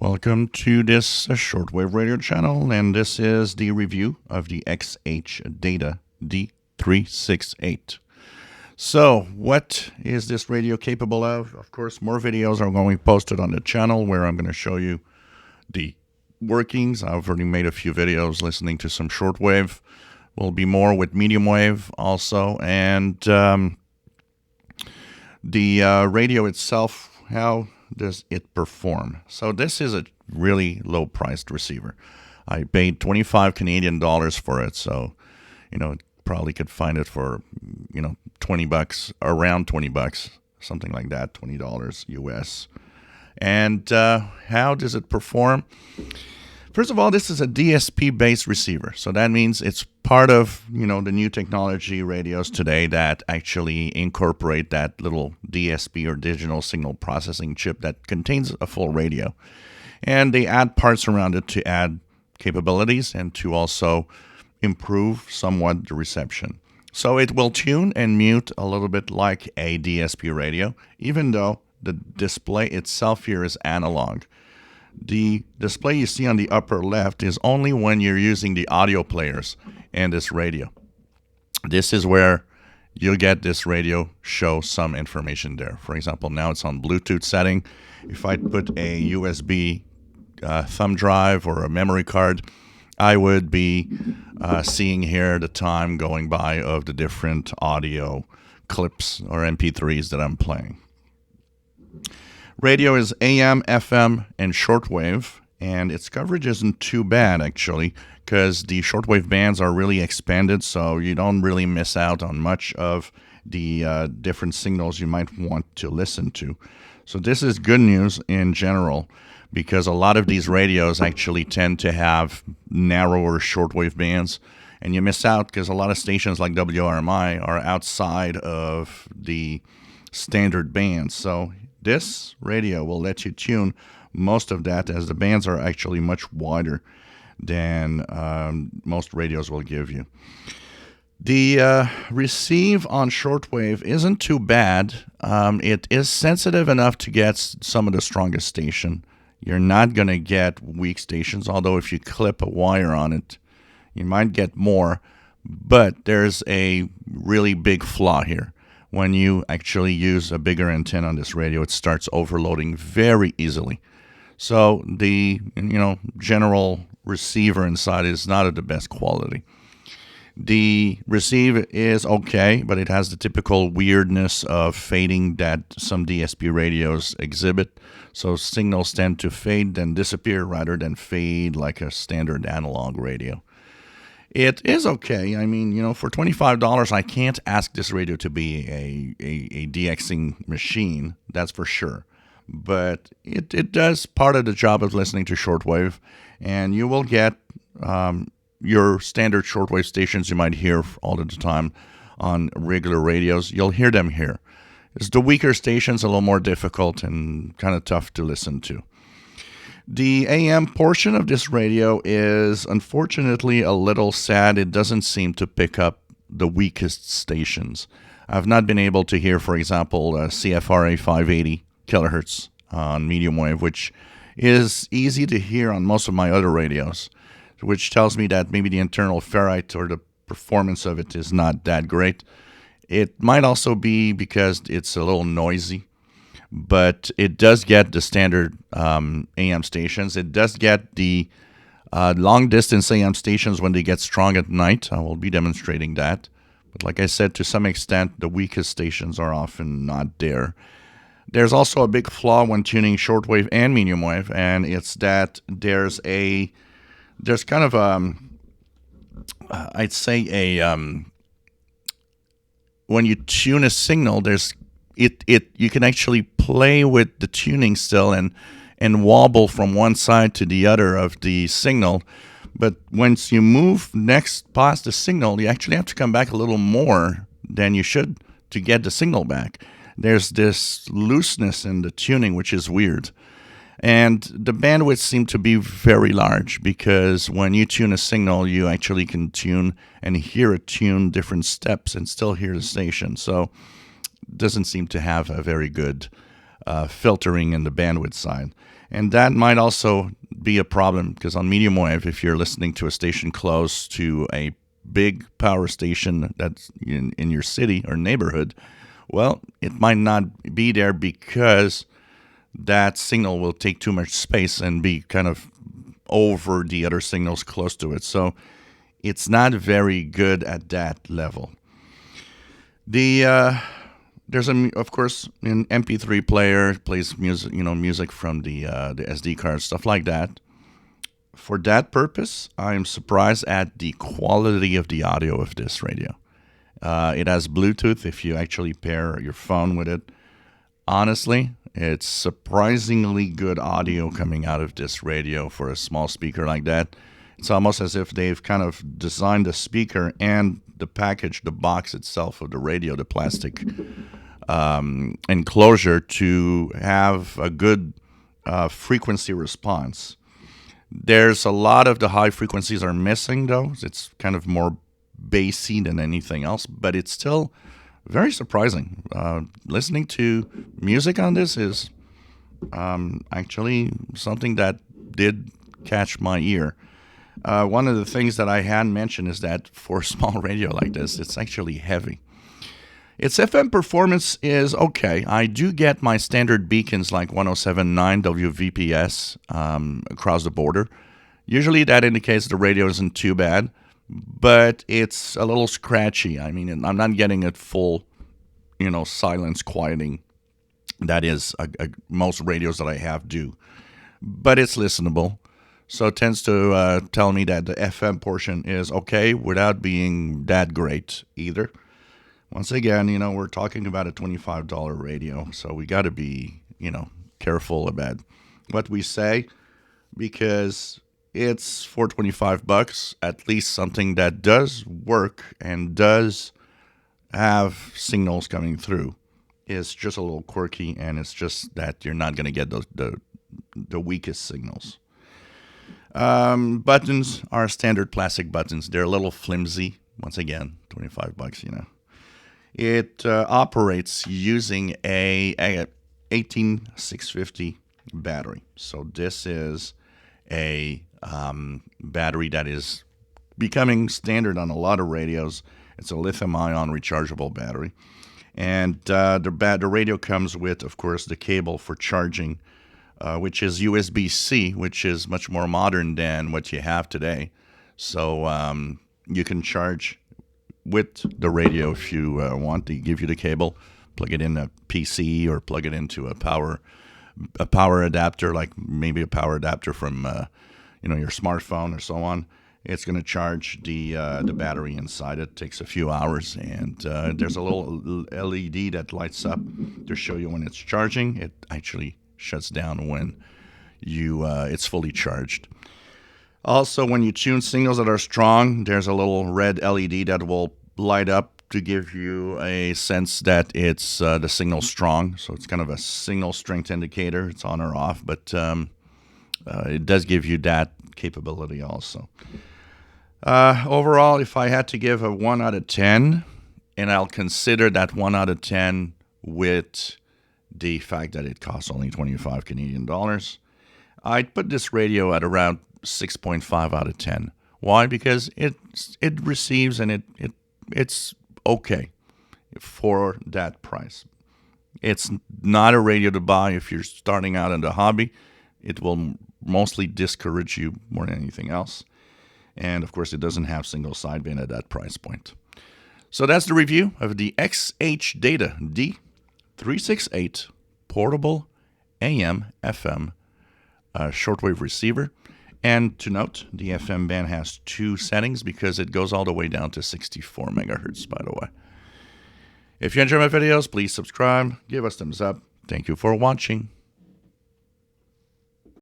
Welcome to this shortwave radio channel, and this is the review of the XHDATA D368. So, what is this radio capable of? Of course, more videos are going to be posted on the channel where I'm going to show you the workings. I've already made a few videos listening to some shortwave. Will be more with medium wave also, and the radio itself, how does it perform? So this is a really low-priced receiver. I paid 25 Canadian dollars for it, so probably could find it for 20 bucks, around 20 bucks, something like that, $20 US. And how does it perform? First of all, this is a DSP-based receiver, so that means it's part of the new technology radios today that actually incorporate that little DSP or digital signal processing chip that contains a full radio, and they add parts around it to add capabilities and to also improve somewhat the reception. So it will tune and mute a little bit like a DSP radio, even though the display itself here is analog. The display you see on the upper left is only when you're using the audio players and this radio. This is where you'll get this radio show some information there. For example, now it's on Bluetooth setting. If I put a USB thumb drive or a memory card, I would be seeing here the time going by of the different audio clips or MP3s that I'm playing. Radio is AM, FM, and shortwave, and its coverage isn't too bad, actually, because the shortwave bands are really expanded, so you don't really miss out on much of the different signals you might want to listen to. So this is good news in general, because a lot of these radios actually tend to have narrower shortwave bands, and you miss out because a lot of stations like WRMI are outside of the standard bands. So this radio will let you tune most of that, as the bands are actually much wider than most radios will give you. The receive on shortwave isn't too bad. It is sensitive enough to get some of the strongest station. You're not going to get weak stations, although if you clip a wire on it, you might get more. But there's a really big flaw here. When you actually use a bigger antenna on this radio, it starts overloading very easily. So the general receiver inside is not of the best quality. The receiver is okay, but it has the typical weirdness of fading that some DSP radios exhibit. So signals tend to fade then disappear rather than fade like a standard analog radio. It is okay. I mean, for $25, I can't ask this radio to be a DXing machine, that's for sure. But it does part of the job of listening to shortwave, and you will get your standard shortwave stations you might hear all the time on regular radios. You'll hear them here. It's the weaker stations, a little more difficult and kind of tough to listen to. The AM portion of this radio is unfortunately a little sad. It doesn't seem to pick up the weakest stations. I've not been able to hear, for example, CFRA 580 kilohertz on medium wave, which is easy to hear on most of my other radios, which tells me that maybe the internal ferrite or the performance of it is not that great. It might also be because it's a little noisy. But it does get the standard AM stations. It does get the long-distance AM stations when they get strong at night. I will be demonstrating that. But like I said, to some extent, the weakest stations are often not there. There's also a big flaw when tuning shortwave and medium wave, and it's that there's kind of I'd say when you tune a signal, you can actually play with the tuning still and wobble from one side to the other of the signal. But once you move next past the signal, you actually have to come back a little more than you should to get the signal back. There's this looseness in the tuning, which is weird. And the bandwidth seemed to be very large, because when you tune a signal, you actually can tune and hear it tune different steps and still hear the station. So it doesn't seem to have a very good filtering in the bandwidth side. And that might also be a problem because on medium wave, if you're listening to a station close to a big power station that's in your city or neighborhood, well, it might not be there because that signal will take too much space and be kind of over the other signals close to it. So it's not very good at that level. There's of course an MP3 player plays music, music from the SD card, stuff like that. For that purpose, I am surprised at the quality of the audio of this radio. It has Bluetooth if you actually pair your phone with it. Honestly, it's surprisingly good audio coming out of this radio for a small speaker like that. It's almost as if they've kind of designed the speaker and the package, the box itself of the radio, the plastic enclosure to have a good frequency response. There's a lot of the high frequencies are missing, though. It's kind of more bassy than anything else, but it's still very surprising. Listening to music on this is actually something that did catch my ear. One of the things that I hadn't mentioned is that for a small radio like this, it's actually heavy. Its FM performance is okay. I do get my standard beacons like 107.9 WVPS across the border. Usually that indicates the radio isn't too bad, but it's a little scratchy. I mean, I'm not getting it full, silence quieting. That is, most radios that I have do. But it's listenable. So it tends to tell me that the FM portion is okay without being that great either. Once again, we're talking about a $25 radio, so we got to be, careful about what we say because it's for $25, at least something that does work and does have signals coming through. It's just a little quirky, and it's just that you're not going to get the weakest signals. Buttons are standard plastic buttons. They're a little flimsy. Once again, $25, It operates using a 18650 battery. So this is a battery that is becoming standard on a lot of radios. It's a lithium-ion rechargeable battery. And the radio comes with, of course, the cable for charging, which is USB-C, which is much more modern than what you have today. So you can charge with the radio if you want. They give you the cable, plug it in a PC or plug it into a power adapter, like maybe a power adapter from your smartphone or so on. It's going to charge the battery inside. It takes a few hours, and there's a little LED that lights up to show you when it's charging. It actually shuts down when it's fully charged. Also, when you tune signals that are strong, there's a little red LED that will light up to give you a sense that it's the signal strong. So it's kind of a signal strength indicator. It's on or off, but it does give you that capability also. Overall, if I had to give a 1 out of 10, and I'll consider that 1 out of 10 with the fact that it costs only 25 Canadian dollars, I'd put this radio at around 6.5 out of 10. Why? Because it receives and it's okay for that price. It's not a radio to buy if you're starting out in the hobby. It will mostly discourage you more than anything else. And of course, it doesn't have single sideband at that price point. So that's the review of the XHDATA D 368 portable AM FM shortwave receiver. And to note, the FM band has 2 settings because it goes all the way down to 64 megahertz, by the way. If you enjoy my videos, please subscribe, give us thumbs up. Thank you for watching.